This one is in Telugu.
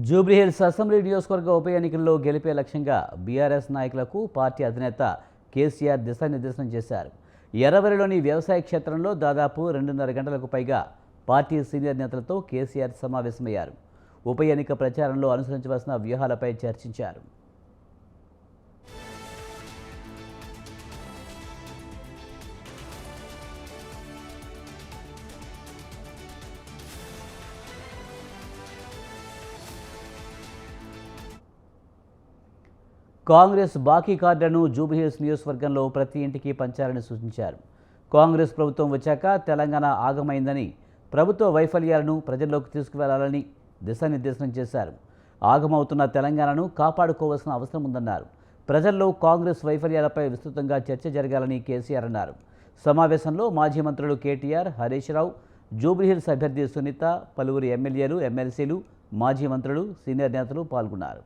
జూబ్లీహిల్స్ అసెంబ్లీ నియోజకవర్గ ఉప ఎన్నికల్లో గెలిపే లక్ష్యంగా బీఆర్ఎస్ నాయకులకు పార్టీ అధినేత కేసీఆర్ దిశానిర్దేశనం చేశారు. ఎర్రవల్లిలోని వ్యవసాయ క్షేత్రంలో దాదాపు 2.5 గంటలకు పైగా పార్టీ సీనియర్ నేతలతో కేసీఆర్ సమావేశమయ్యారు. ఉప ఎన్నిక ప్రచారంలో అనుసరించవలసిన వ్యూహాలపై చర్చించారు. కాంగ్రెస్ బాకీ కార్డును జూబ్లీహిల్స్ నియోజకవర్గంలో ప్రతి ఇంటికి పంచాలని సూచించారు. కాంగ్రెస్ ప్రభుత్వం వచ్చాక తెలంగాణ ఆగమైందని, ప్రభుత్వ వైఫల్యాలను ప్రజల్లోకి తీసుకువెళ్లాలని దిశానిర్దేశనం చేశారు. ఆగమవుతున్న తెలంగాణను కాపాడుకోవాల్సిన అవసరం ఉందన్నారు. ప్రజల్లో కాంగ్రెస్ వైఫల్యాలపై విస్తృతంగా చర్చ జరగాలని కేసీఆర్ అన్నారు. సమావేశంలో మాజీ మంత్రులు కేటీఆర్, హరీష్ రావు, జూబ్లీహిల్స్ అభ్యర్థి సునీత, పలువురు ఎమ్మెల్యేలు, ఎమ్మెల్సీలు, మాజీ మంత్రులు, సీనియర్ నేతలు పాల్గొన్నారు.